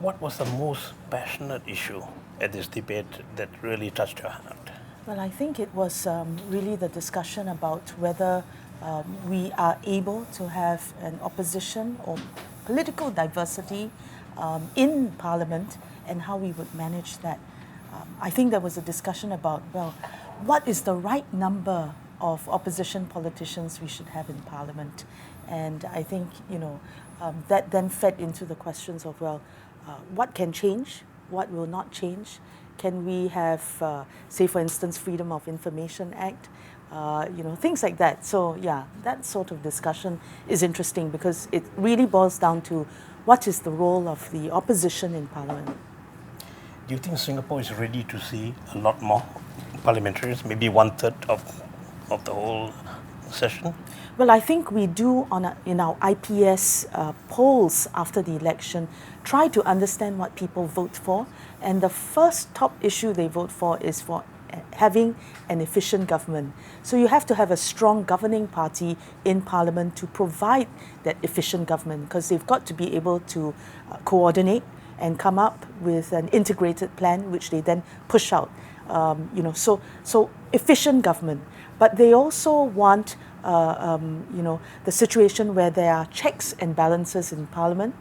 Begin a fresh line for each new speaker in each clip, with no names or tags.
What was the most passionate issue at this debate that really touched your heart?
Well, I think it was really the discussion about whether we are able to have an opposition or political diversity in Parliament and how we would manage that. I think there was a discussion about, well, what is the right number of opposition politicians we should have in Parliament? And I think, that then fed into the questions of, well, what can change, what will not change? Can we have, say, for instance, Freedom of Information Act, things like that. So, yeah, that sort of discussion is interesting because it really boils down to what is the role of the opposition in Parliament.
Do you think Singapore is ready to see a lot more parliamentarians, maybe 1/3 of the whole session?
Well, I think we do in our IPS polls after the election try to understand what people vote for, and the first top issue they vote for is for having an efficient government. So you have to have a strong governing party in Parliament to provide that efficient government, because they've got to be able to coordinate and come up with an integrated plan which they then push out. So efficient government. But they also want the situation where there are checks and balances in Parliament,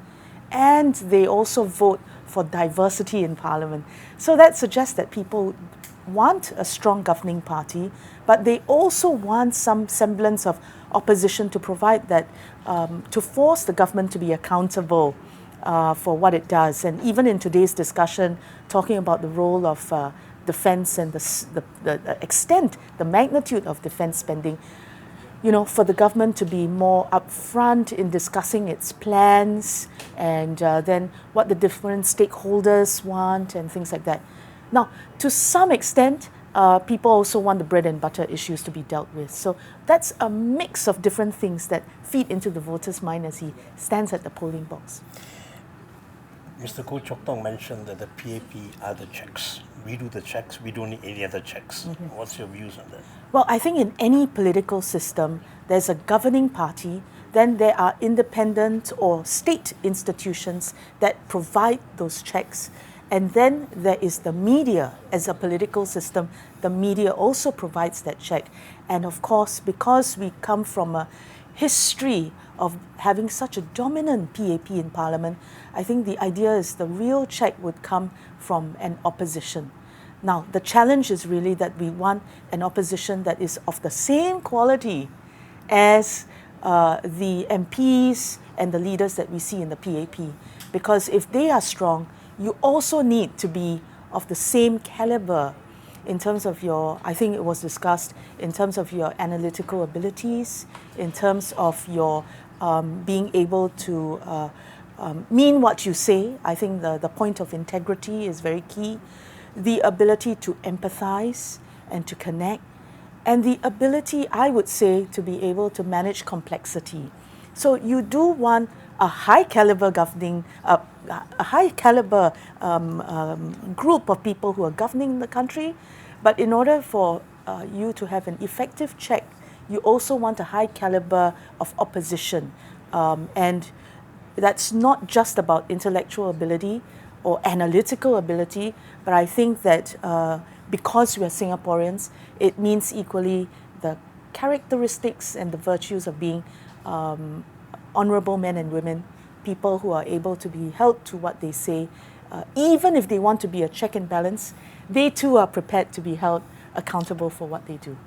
and they also vote for diversity in Parliament. So that suggests that people want a strong governing party, but they also want some semblance of opposition to provide that, to force the government to be accountable for what it does. And even in today's discussion, talking about the role of defense and the extent, the magnitude of defense spending, for the government to be more upfront in discussing its plans and then what the different stakeholders want and things like that. Now, to some extent, people also want the bread and butter issues to be dealt with. So that's a mix of different things that feed into the voter's mind as he stands at the polling box.
Mr. Koh Chok Tong mentioned that the PAP are the checks. We do the checks, we don't need any other checks. Mm-hmm. What's your views on that?
Well, I think in any political system, there's a governing party, then there are independent or state institutions that provide those checks. And then there is the media as a political system. The media also provides that check. And of course, because we come from a history of having such a dominant PAP in Parliament, I think the idea is the real check would come from an opposition. Now, the challenge is really that we want an opposition that is of the same quality as the MPs and the leaders that we see in the PAP. Because if they are strong, you also need to be of the same caliber in terms of your, I think it was discussed, in terms of your analytical abilities, in terms of your being able to mean what you say. I think the point of integrity is very key. The ability to empathize and to connect, and the ability, I would say, to be able to manage complexity. So you do want a high caliber governing, a high caliber group of people who are governing the country, but in order for you to have an effective check, you also want a high caliber of opposition. And that's not just about intellectual ability or analytical ability, but I think that because we are Singaporeans, it means equally the characteristics and the virtues of being honorable men and women, people who are able to be held to what they say. Even if they want to be a check and balance, they too are prepared to be held accountable for what they do.